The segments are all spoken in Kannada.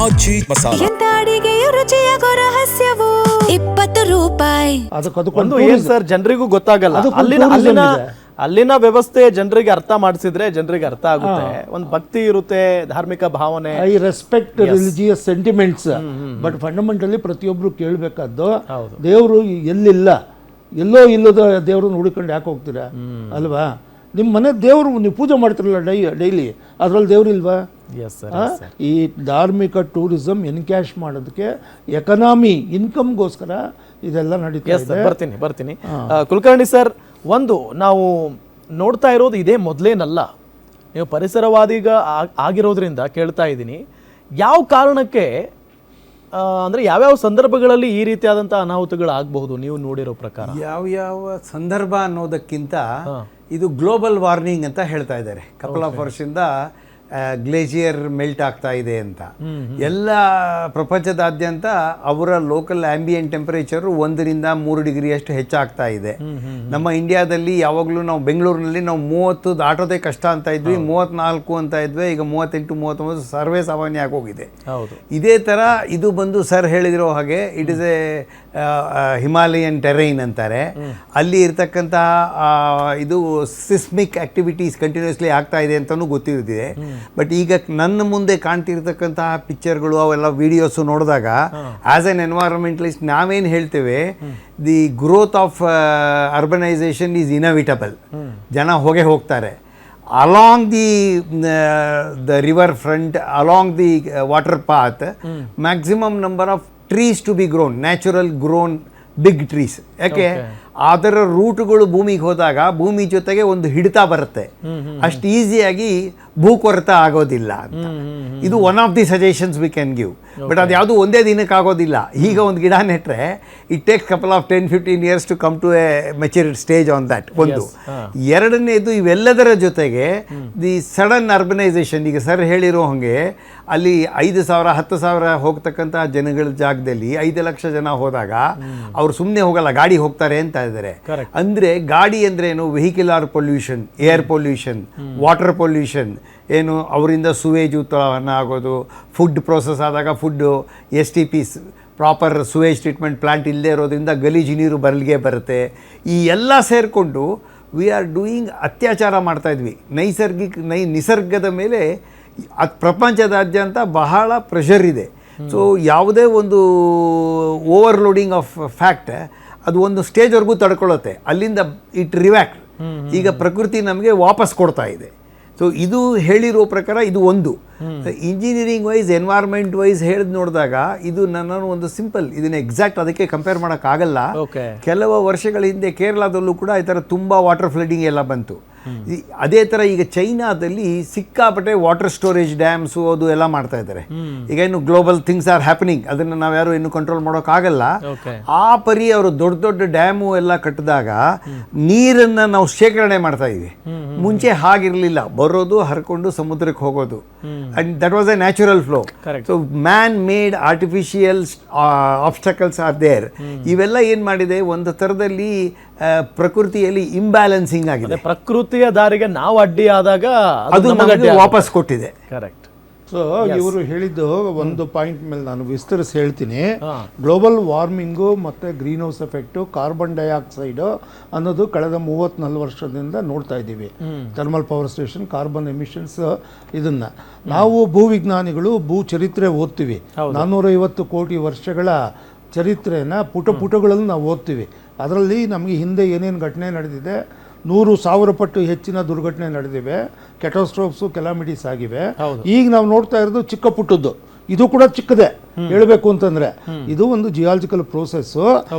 ಆಚಿ ಮಸಾಲ. ಎಂತ ಅಡಿಗೆಯ ರುಚಿಯಾಗೋ ರಹಸ್ಯವು 20 ರೂಪಾಯಿ. ಅದಕ್ಕೊಂದು ಏನ್ ಸರ್ ಜನರಿಗೂ ಗೊತ್ತಾಗಲ್ಲ. ಅಲ್ಲಿನ ವ್ಯವಸ್ಥೆ ಜನರಿಗೆ ಅರ್ಥ ಮಾಡಿಸಿದ್ರೆ ಜನರಿಗೆ ಅರ್ಥ ಆಗುತ್ತೆ. ಒಂದು ಭಕ್ತಿ ಇರುತ್ತೆ, ಧಾರ್ಮಿಕ ಭಾವನೆ. I respect religious sentiments, but fundamentally ಪ್ರತಿಯೊಬ್ರು ಕೇಳಬೇಕಾದ್ದು ದೇವರು ಎಲ್ಲಿಲ್ಲ, ಎಲ್ಲೋ ಇಲ್ಲದ ದೇವ್ರನ್ನ ಹುಡುಕೊಂಡು ಯಾಕೆ ಹೋಗ್ತೀರಾ ಅಲ್ವಾ? ನಿಮ್ಮ ಮನೆ ದೇವರು ನೀವು ಪೂಜೆ ಮಾಡ್ತಿರಲ್ಲ ಡೈಲಿ, ಅದ್ರಲ್ಲಿ ದೇವ್ರು ಇಲ್ವಾ? ಈ ಧಾರ್ಮಿಕ ಟೂರಿಸಂ ಎನ್ಕ್ಯಾಶ್ ಮಾಡೋದಕ್ಕೆ ಎಕನಾಮಿ ಇನ್ಕಮ್ಗೋಸ್ಕರ ಇದೆಲ್ಲ ನಡೀತಾ ಇದೆ. ಬರ್ತೀನಿ ಕುಲಕರ್ಣಿ ಸರ್, ಒಂದು ನಾವು ನೋಡ್ತಾ ಇರೋದು ಇದೇ ಮೊದಲೇನಲ್ಲ. ನೀವು ಪರಿಸರವಾದಿಗ ಆಗಿರೋದ್ರಿಂದ ಕೇಳ್ತಾ ಇದ್ದೀನಿ, ಯಾವ ಕಾರಣಕ್ಕೆ ಅಂದರೆ ಯಾವ್ಯಾವ ಸಂದರ್ಭಗಳಲ್ಲಿ ಈ ರೀತಿಯಾದಂಥ ಅನಾಹುತಗಳು ಆಗಬಹುದು ನೀವು ನೋಡಿರೋ ಪ್ರಕಾರ? ಯಾವ ಸಂದರ್ಭ ಅನ್ನೋದಕ್ಕಿಂತ ಇದು ಗ್ಲೋಬಲ್ ವಾರ್ಮಿಂಗ್ ಅಂತ ಹೇಳ್ತಾ ಇದ್ದಾರೆ. ಕಪಲ್ ಆಫ್ ವರ್ಷದಿಂದ ಗ್ಲೇಷಿಯರ್ ಮೆಲ್ಟ್ ಆಗ್ತಾ ಇದೆ ಅಂತ. ಎಲ್ಲ ಪ್ರಪಂಚದಾದ್ಯಂತ ಅವರ ಲೋಕಲ್ ಆಂಬಿಯಂಟ್ ಟೆಂಪರೇಚರ್ 1 ರಿಂದ 3 ಡಿಗ್ರಿ ಅಷ್ಟು ಹೆಚ್ಚಾಗ್ತಾ ಇದೆ. ನಮ್ಮ ಇಂಡಿಯಾದಲ್ಲಿ ಯಾವಾಗಲೂ ನಾವು ಬೆಂಗಳೂರಿನಲ್ಲಿ ನಾವು 30 ದಾಟೋದೇ ಕಷ್ಟ ಅಂತ ಇದ್ವಿ, 34 ಅಂತ ಇದ್ವಿ, ಈಗ 38 39 ಸರ್ವೇ ಸಾಮಾನ್ಯ ಆಗೋಗಿದೆ. ಇದೇ ಥರ ಇದು ಬಂದು ಸರ್ ಹೇಳಿದಿರೋ ಹಾಗೆ it is A Himalayan terrain ಅಂತಾರೆ. ಅಲ್ಲಿ ಇರ್ತಕ್ಕಂತಹ ಇದು ಸಿಸ್ಮಿಕ್ ಆಕ್ಟಿವಿಟೀಸ್ ಕಂಟಿನ್ಯೂಸ್ಲಿ ಆಗ್ತಾ ಇದೆ ಅಂತಲೂ ಗೊತ್ತಿರುತ್ತಿದೆ. ಬಟ್ ಈಗ ನನ್ನ ಮುಂದೆ ಕಾಣ್ತಿರ್ತಕ್ಕಂತಹ ಪಿಕ್ಚರ್ಗಳು ಅವೆಲ್ಲ ವಿಡಿಯೋಸು ನೋಡಿದಾಗ ಆಸ್ ಎನ್ ಎನ್ವೈರನ್ಮೆಂಟಲಿಸ್ಟ್ ನಾವೇನು ಹೇಳ್ತೇವೆ, the growth of urbanisation is ಇನವಿಟಬಲ್. ಜನ ಹೋಗ್ತಾರೆ along the river front, along the water path, maximum number of trees to be grown, natural grown big trees. ಯಾಕೆ ಅದರ ರೂಟ್ಗಳು ಭೂಮಿಗೆ ಹೋದಾಗ ಭೂಮಿ ಜೊತೆಗೆ ಒಂದು ಹಿಡಿತ ಬರುತ್ತೆ, ಅಷ್ಟು ಈಸಿಯಾಗಿ ಭೂಕೊರತ ಆಗೋದಿಲ್ಲ ಅಂತ. ಇದು one of the suggestions we can give. But ಅದು ಯಾವುದು ಒಂದೇ ದಿನಕ್ಕೆ ಆಗೋದಿಲ್ಲ. ಈಗ ಒಂದು ಗಿಡ ನೆಟ್ಟರೆ it takes couple of 10-15 years to come to a mature stage on that. ಒಂದು ಎರಡನೇದು, ಇವೆಲ್ಲದರ ಜೊತೆಗೆ ದಿ ಸಡನ್ ಅರ್ಬನೈಸೇಷನ್. ಈಗ ಸರ್ ಹೇಳಿರೋ ಹಾಗೆ ಅಲ್ಲಿ 5,000 10,000 ಹೋಗ್ತಕ್ಕಂತಹ ಜನಗಳ ಜಾಗದಲ್ಲಿ 5 ಲಕ್ಷ ಜನ ಹೋದಾಗ ಅವ್ರು ಸುಮ್ಮನೆ ಹೋಗಲ್ಲ, ಗಾಡಿ ಹೋಗ್ತಾರೆ ಅಂತ ಇದ್ದಾರೆ. ಅಂದರೆ ಗಾಡಿ ಅಂದ್ರೆ ಏನು? Vehicular pollution, air pollution, water pollution, ಏನು ಅವರಿಂದ ಸುವೇಜ್ ಉತ್ಪನ್ನ ಆಗೋದು, ಫುಡ್ ಪ್ರೊಸೆಸ್ ಆದಾಗ food STPs proper Suez treatment plant ಇಲ್ಲದೆ ಇರೋದ್ರಿಂದ ಗಲೀಜು ನೀರು ಬರುತ್ತೆ. ಈ ಎಲ್ಲ ಸೇರಿಕೊಂಡು ವಿ ಆರ್ ಡೂಯಿಂಗ್ ಅತ್ಯಾಚಾರ ಮಾಡ್ತಾಯಿದ್ವಿ. ನಿಸರ್ಗದ ಮೇಲೆ ಪ್ರಪಂಚದಾದ್ಯಂತ ಬಹಳ ಪ್ರೆಷರ್ ಇದೆ. ಸೊ ಯಾವುದೇ ಒಂದು ಓವರ್ಲೋಡಿಂಗ್ ಆಫ್ ಫ್ಯಾಕ್ಟ್ ಅದು ಒಂದು ಸ್ಟೇಜ್ವರೆಗೂ ತಡ್ಕೊಳ್ಳುತ್ತೆ, ಅಲ್ಲಿಂದ ಇಟ್ ರಿವ್ಯಾಕ್ಟ್. ಈಗ ಪ್ರಕೃತಿ ನಮಗೆ ವಾಪಸ್ ಕೊಡ್ತಾ ಇದೆ. ಸೊ ಇದು ಹೇಳಿರೋ ಪ್ರಕಾರ ಇದು ಒಂದು. ಇಂಜಿನಿಯರಿಂಗ್ ವೈಸ್, ಎನ್ವೈರ್ಮೆಂಟ್ ವೈಸ್ ಹೇಳಿದ್ ನೋಡಿದಾಗ ಇದು ನನ್ನನ್ನು ಒಂದು ಸಿಂಪಲ್, ಇದನ್ನ ಎಕ್ಸಾಕ್ಟ್ ಅದಕ್ಕೆ ಕಂಪೇರ್ ಮಾಡೋಕ್ಕಾಗಲ್ಲ. ಕೆಲವು ವರ್ಷಗಳ ಹಿಂದೆ ಕೇರಳದಲ್ಲೂ ಕೂಡ ಈ ಥರ ತುಂಬ ವಾಟರ್ ಫ್ಲಡ್ಡಿಂಗ್ ಎಲ್ಲ ಬಂತು. ಅದೇ ಥರ ಈಗ ಚೈನಾದಲ್ಲಿ ಸಿಕ್ಕಾಪಟ್ಟೆ ವಾಟರ್ ಸ್ಟೋರೇಜ್ ಡ್ಯಾಮ್ಸು ಅದು ಎಲ್ಲ ಮಾಡ್ತಾ ಇದ್ದಾರೆ. ಈಗ ಇನ್ನು ಗ್ಲೋಬಲ್ ಥಿಂಗ್ಸ್ ಆರ್ ಹ್ಯಾಪನಿಂಗ್, ಅದನ್ನು ನಾವ್ಯಾರು ಇನ್ನು ಕಂಟ್ರೋಲ್ ಮಾಡೋಕ್ಕಾಗಲ್ಲ. ಆ ಪರಿ ಅವರು ದೊಡ್ಡ ದೊಡ್ಡ ಡ್ಯಾಮು ಎಲ್ಲ ಕಟ್ಟಿದಾಗ ನೀರನ್ನು ನಾವು ಶೇಖರಣೆ ಮಾಡ್ತಾ ಇದ್ವಿ. ಮುಂಚೆ ಹಾಗಿರಲಿಲ್ಲ, ಬರೋದು ಹರ್ಕೊಂಡು ಸಮುದ್ರಕ್ಕೆ ಹೋಗೋದು. And that was a natural flow. So man made artificial obstacles are there. ಇವೆಲ್ಲ ಏನು ಮಾಡಿದೆ, ಒಂದು ಥರದಲ್ಲಿ ಪ್ರಕೃತಿಯಲ್ಲಿ ಇಂಬ್ಯಾಲೆನ್ಸಿಂಗ್ ಆಗಿದೆ. ಪ್ರಕೃತಿಯ ದಾರಿಗೆ ನಾವು ಅಡ್ಡಿ ಆದಾಗ ಅದು ವಾಪಸ್ ಕೊಟ್ಟಿದೆ. ಕರೆಕ್ಟ್. ಸೊ ಇವರು ಹೇಳಿದ್ದು ಒಂದು ಪಾಯಿಂಟ್ ಮೇಲೆ ನಾನು ವಿಸ್ತರಿಸಿ ಹೇಳ್ತೀನಿ. ಗ್ಲೋಬಲ್ ವಾರ್ಮಿಂಗು ಮತ್ತು green house effect, carbon dioxide ಅನ್ನೋದು ಕಳೆದ 30-40 ವರ್ಷದಿಂದ ನೋಡ್ತಾ ಇದ್ದೀವಿ. Thermal power station, carbon emissions, ಇದನ್ನು ನಾವು ಭೂವಿಜ್ಞಾನಿಗಳು ಭೂ ಚರಿತ್ರೆ ಓದ್ತೀವಿ. 450 ಕೋಟಿ ವರ್ಷಗಳ ಚರಿತ್ರೆಯನ್ನು ಪುಟಗಳಲ್ಲಿ ನಾವು ಓದ್ತೀವಿ. ಅದರಲ್ಲಿ ನಮಗೆ ಹಿಂದೆ ಏನೇನು ಘಟನೆ ನಡೆದಿದೆ, 100,000 ಪಟ್ಟು ಹೆಚ್ಚಿನ ದುರ್ಘಟನೆ ನಡೆದಿವೆ, ಕೆಟಾಸ್ಟ್ರೋಫ್ಸು, ಕೆಲಾಮಿಟೀಸ್ ಆಗಿವೆ. ಈಗ ನಾವು ನೋಡ್ತಾ ಇರೋದು ಚಿಕ್ಕ ಪುಟ್ಟದ್ದು. ಇದು ಕೂಡ ಚಿಕ್ಕದೇ ಹೇಳಬೇಕು ಅಂತಂದರೆ. ಇದು ಒಂದು ಜಿಯಾಲಜಿಕಲ್ ಪ್ರೋಸೆಸ್ಸು.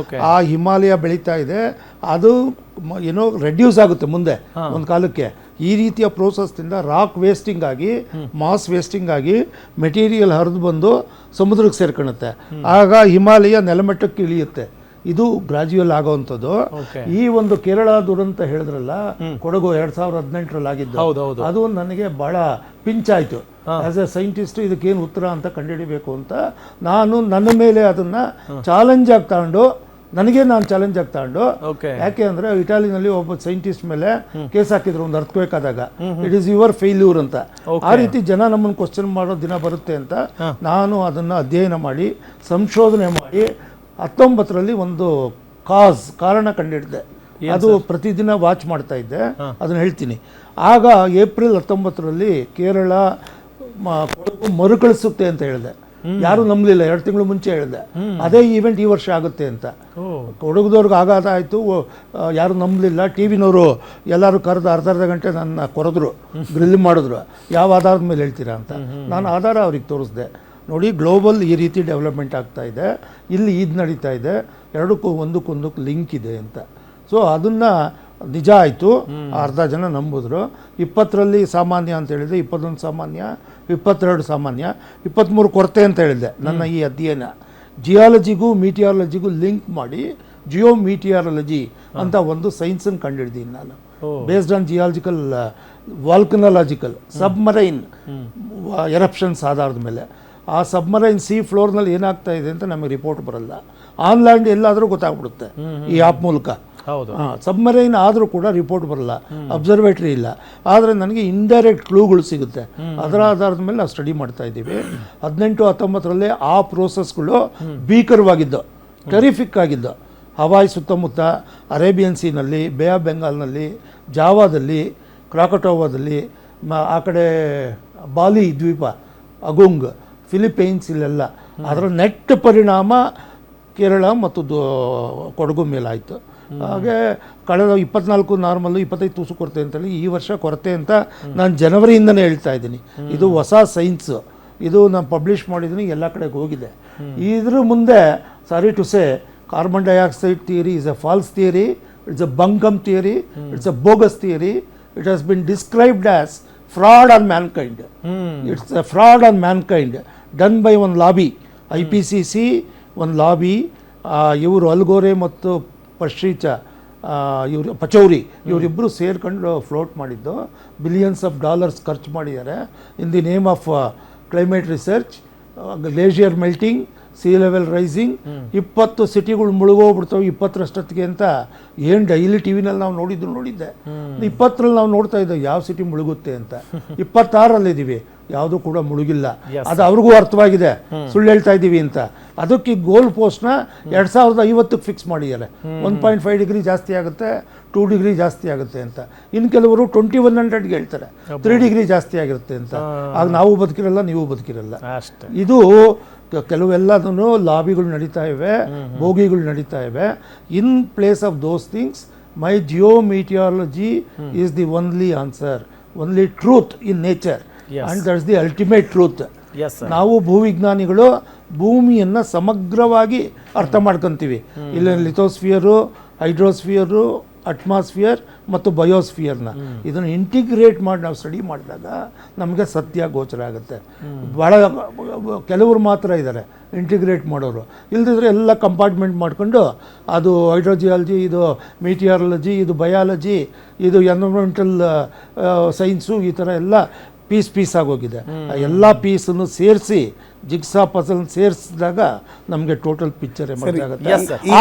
ಆ ಹಿಮಾಲಯ ಬೆಳೀತಾ ಇದೆ, ಅದು ಏನೋ ರೆಡ್ಯೂಸ್ ಆಗುತ್ತೆ ಮುಂದೆ ಒಂದು ಕಾಲಕ್ಕೆ. ಈ ರೀತಿಯ ಪ್ರೋಸೆಸ್ನಿಂದ ರಾಕ್ ವೇಸ್ಟಿಂಗ್ ಆಗಿ, ಮಾಸ್ ವೇಸ್ಟಿಂಗ್ ಆಗಿ ಮೆಟೀರಿಯಲ್ ಹರಿದು ಬಂದು ಸಮುದ್ರಕ್ಕೆ ಸೇರ್ಕೊಳ್ಳುತ್ತೆ. ಆಗ ಹಿಮಾಲಯ ನೆಲಮಟ್ಟಕ್ಕೆ ಇಳಿಯುತ್ತೆ. ಇದು ಗ್ರಾಜುಯಲ್ ಆಗೋವಂಥದ್ದು. ಈ ಒಂದು ಕೇರಳ ದುರಂತ ಹೇಳಿದ್ರಲ್ಲ, ಕೊಡಗು 2018ರಲ್ಲಿ ಆಗಿದ್ದು, ಅದು ನನಗೆ ಭಾಳ ಪಿಂಚ್ ಆಯಿತು. ಆಸ್ ಎ ಸೈಂಟಿಸ್ಟ್ ಇದಕ್ಕೇನು ಉತ್ತರ ಅಂತ ಕಂಡುಹಿಡಿಬೇಕು ಅಂತ ನಾನು ನನ್ನ ಮೇಲೆ ಅದನ್ನು ಚಾಲೆಂಜ್ ಆಗಿ ತಗೊಂಡು ನಾನು ಚಾಲೆಂಜ್ ಆಗಿ ತಗೊಂಡು, Okay. ಯಾಕೆ ಅಂದರೆ ಇಟಾಲಿನಲ್ಲಿ ಒಬ್ಬ ಸೈಂಟಿಸ್ಟ್ ಮೇಲೆ ಕೇಸ್ ಹಾಕಿದ್ರು ಒಂದು ಅರ್ಥಕ್ವೇಕ್ ಆದಾಗ, ಇಟ್ ಈಸ್ ಯುವರ್ ಫೇಲ್ಯೂರ್ ಅಂತ. ಆ ರೀತಿ ಜನ ನಮ್ಮನ್ನು ಕ್ವಶನ್ ಮಾಡೋ ದಿನ ಬರುತ್ತೆ ಅಂತ ನಾನು ಅದನ್ನು ಅಧ್ಯಯನ ಮಾಡಿ ಸಂಶೋಧನೆ ಮಾಡಿ 19ರಲ್ಲಿ ಒಂದು ಕಾರಣ ಕಂಡಿಡಿದೆ. ಅದು ಪ್ರತಿದಿನ ವಾಚ್ ಮಾಡ್ತಾ ಇದ್ದೆ, ಅದನ್ನು ಹೇಳ್ತೀನಿ. ಆಗ ಏಪ್ರಿಲ್ 19ರಲ್ಲಿ ಕೇರಳ ಕೊಡಗು ಮರುಕಳಿಸುತ್ತೆ ಅಂತ ಹೇಳಿದೆ. ಯಾರು ನಂಬಲಿಲ್ಲ, 2 ತಿಂಗಳು ಮುಂಚೆ ಹೇಳಿದೆ ಅದೇ ಈವೆಂಟ್ ಈ ವರ್ಷ ಆಗುತ್ತೆ ಅಂತ. ಕೊಡಗುದವ್ರಿಗೆ ಆಘಾತ ಆಯಿತು, ಯಾರು ನಂಬಲಿಲ್ಲ. ಟಿ ವಿನವರು ಎಲ್ಲರೂ ಕರೆದು ಅರ್ಧ ಗಂಟೆ ನನ್ನ ಕೊರೆದ್ರು, ಗ್ರಿಲ್ ಮಾಡಿದ್ರು. ಯಾವ ಆಧಾರದ ಮೇಲೆ ಹೇಳ್ತೀರಾ ಅಂತ. ನಾನು ಆಧಾರ ಅವ್ರಿಗೆ ತೋರಿಸ್ದೆ. ನೋಡಿ, ಗ್ಲೋಬಲ್ ಈ ರೀತಿ ಡೆವಲಪ್ಮೆಂಟ್ ಆಗ್ತಾ ಇದೆ, ಇಲ್ಲಿ ಇದು ನಡೀತಾ ಇದೆ, ಎರಡಕ್ಕೂ ಒಂದಕ್ಕೊಂದಕ್ಕೆ ಲಿಂಕ್ ಇದೆ ಅಂತ. ಸೊ ಅದನ್ನು ನಿಜ ಆಯಿತು, ಅರ್ಧ ಜನ ನಂಬಿದ್ರು. 20ರಲ್ಲಿ ಸಾಮಾನ್ಯ ಅಂತ ಹೇಳಿದೆ, 21 ಸಾಮಾನ್ಯ, 22 ಸಾಮಾನ್ಯ, 23 ಕೊರತೆ ಅಂತ ಹೇಳಿದೆ. ನನ್ನ ಈ ಅಧ್ಯಯನ ಜಿಯಾಲಜಿಗೂ ಮೀಟಿಯಾಲಜಿಗೂ ಲಿಂಕ್ ಮಾಡಿ ಜಿಯೋಮೀಟಿಯಾಲಜಿ ಅಂತ ಒಂದು ಸೈನ್ಸನ್ನು ಕಂಡುಹಿಡ್ದೀನಿ ನಾನು. Based on geological ವಾಲ್ಕನಾಲಜಿಕಲ್ submarine eruptions ಆಧಾರದ ಮೇಲೆ. ಆ ಸಬ್ಮರೈನ್ ಸಿ ಫ್ಲೋರ್ನಲ್ಲಿ ಏನಾಗ್ತಾ ಇದೆ ಅಂತ ನಮಗೆ ರಿಪೋರ್ಟ್ ಬರಲ್ಲ. ಆನ್ಲೈನ್ ಎಲ್ಲಾದರೂ ಗೊತ್ತಾಗ್ಬಿಡುತ್ತೆ ಈ ಆ್ಯಪ್ ಮೂಲಕ. ಸಬ್ಮರೈನ್ ಆದರೂ ಕೂಡ ರಿಪೋರ್ಟ್ ಬರಲ್ಲ, ಅಬ್ಸರ್ವೇಟ್ರಿ ಇಲ್ಲ. ಆದರೆ ನನಗೆ ಇಂಡೈರೆಕ್ಟ್ ಕ್ಲೂಗಳು ಸಿಗುತ್ತೆ. ಅದರ ಆಧಾರದ ಮೇಲೆ ನಾವು ಸ್ಟಡಿ ಮಾಡ್ತಾ ಇದ್ದೀವಿ. 18-19ರಲ್ಲಿ ಆ ಪ್ರೋಸೆಸ್ಗಳು ಭೀಕರವಾಗಿದ್ದು, ಟೆರಿಫಿಕ್ ಆಗಿದ್ದು. ಹವಾಯಿ ಸುತ್ತಮುತ್ತ, ಅರೇಬಿಯನ್ ಸೀನಲ್ಲಿ, ಬೇ ಆಫ್ ಬೆಂಗಾಲ್ನಲ್ಲಿ, ಜಾವಾದಲ್ಲಿ, ಕ್ರಾಕಟೋವಾದಲ್ಲಿ, ಆ ಕಡೆ ಬಾಲಿ ದ್ವೀಪ, ಅಗುಂಗ್, ಫಿಲಿಪೈನ್ಸ್, ಇಲ್ಲೆಲ್ಲ ಅದರ ನೆಟ್ ಪರಿಣಾಮ ಕೇರಳ ಮತ್ತು ಕೊಡಗು ಮೇಲಾಯಿತು. ಹಾಗೆ ಕಳೆದ 24 ನಾರ್ಮಲ್ಲು, 25 ತುಸು ಕೊರತೆ ಅಂತೇಳಿ ಈ ವರ್ಷ ಕೊರತೆ ಅಂತ ನಾನು ಜನವರಿಯಿಂದನೇ ಹೇಳ್ತಾ ಇದ್ದೀನಿ. ಇದು ಹೊಸ ಸೈನ್ಸು, ಇದು ನಾನು ಪಬ್ಲಿಷ್ ಮಾಡಿದ್ದೀನಿ, ಎಲ್ಲ ಕಡೆಗೆ ಹೋಗಿದೆ. ಇದ್ರ ಮುಂದೆ sorry to say carbon dioxide theory is a false theory, it's a bunkum theory, it's a bogus theory. It has been described as fraud on mankind. It's a fraud on mankind done by one lobby, IPCC, one lobby. ಇವರು ಅಲ್ಗೋರೆ ಮತ್ತು ಇವರು ಪಚೌರಿ ಇವರಿಬ್ಬರು ಸೇರ್ಕೊಂಡು ಫ್ಲೋಟ್ ಮಾಡಿದ್ದು. ಬಿಲಿಯನ್ಸ್ ಆಫ್ ಡಾಲರ್ಸ್ ಖರ್ಚು ಮಾಡಿದ್ದಾರೆ in the name of climate research, glacier melting, sea level rising. 20 ಸಿಟಿಗಳು ಮುಳುಗೋಗ್ಬಿಡ್ತವೆ 20ರಷ್ಟೊತ್ತಿಗೆ ಅಂತ ಏನು ಡೈಲಿ ಟಿ ವಿನಲ್ಲಿ ನಾವು ನೋಡಿದ್ದೆ. 20ರಲ್ಲಿ ನಾವು ನೋಡ್ತಾ ಇದ್ದೇವೆ ಯಾವ ಸಿಟಿ ಮುಳುಗುತ್ತೆ ಅಂತ. 26ರಲ್ಲಿದ್ದೀವಿ, ಯಾವುದೂ ಕೂಡ ಮುಳುಗಿಲ್ಲ. ಅದು ಅವ್ರಿಗೂ ಅರ್ಥವಾಗಿದೆ ಸುಳ್ಳು ಹೇಳ್ತಾ ಇದ್ದೀವಿ ಅಂತ. ಅದಕ್ಕೆ ಗೋಲ್ ಪೋಸ್ಟ್ನ 2050ಕ್ಕೆ ಫಿಕ್ಸ್ ಮಾಡಿದ್ದಾರೆ. 1.5 ಡಿಗ್ರಿ ಜಾಸ್ತಿ ಆಗುತ್ತೆ, 2 ಡಿಗ್ರಿ ಜಾಸ್ತಿ ಆಗುತ್ತೆ ಅಂತ. ಇನ್ನು ಕೆಲವರು 2100ಗೆ ಹೇಳ್ತಾರೆ 3 ಡಿಗ್ರಿ ಜಾಸ್ತಿ ಆಗಿರುತ್ತೆ ಅಂತ. ಆಗ ನಾವು ಬದುಕಿರಲ್ಲ, ನೀವು ಬದುಕಿರಲ್ಲ. ಇದು ಕೆಲವೆಲ್ಲದೂ ಲಾಬಿಗಳು ನಡೀತಾ ಇವೆ, ಬೋಗಿಗಳು ನಡೀತಾ ಇವೆ. In place of those things my geometeorology is the only answer, only truth in nature, and that's the ultimate truth. ನಾವು ಭೂವಿಜ್ಞಾನಿಗಳು ಭೂಮಿಯನ್ನು ಸಮಗ್ರವಾಗಿ ಅರ್ಥ ಮಾಡ್ಕೊತೀವಿ. ಇಲ್ಲಿ ಲಿಥೋಸ್ಫಿಯರು, ಹೈಡ್ರೋಸ್ಫಿಯರು, ಅಟ್ಮಾಸ್ಫಿಯರ್ ಮತ್ತು ಬಯೋಸ್ಫಿಯರ್ನ ಇದನ್ನು ಇಂಟಿಗ್ರೇಟ್ ಮಾಡಿ ನಾವು ಸ್ಟಡಿ ಮಾಡಿದಾಗ ನಮಗೆ ಸತ್ಯ ಗೋಚರ ಆಗುತ್ತೆ. ಭಾಳ ಕೆಲವರು ಮಾತ್ರ ಇದ್ದಾರೆ ಇಂಟಿಗ್ರೇಟ್ ಮಾಡೋರು, ಇಲ್ದಿದ್ರೆ ಎಲ್ಲ ಕಂಪಾರ್ಟ್ಮೆಂಟ್ ಮಾಡಿಕೊಂಡು ಅದು ಹೈಡ್ರೋಜಿಯಾಲಜಿ, ಇದು ಮೀಟಿಯಾಲಜಿ, ಇದು ಬಯಾಲಜಿ, ಇದು ಎನ್ವಿರಾನ್ಮೆಂಟಲ್ ಸೈನ್ಸು, ಈ ಥರ ಎಲ್ಲ ಪೀಸ್ ಆಗೋಗಿದೆ. ಎಲ್ಲ ಪೀಸನ್ನು ಸೇರಿಸಿ ಜಿಗ್ಸಾ ಪಜಲ್ ಸೇರಿಸಿದಾಗ ನಮಗೆ ಟೋಟಲ್ ಪಿಕ್ಚರ್ ಎಮರ್ಜ್ ಆಗುತ್ತೆ.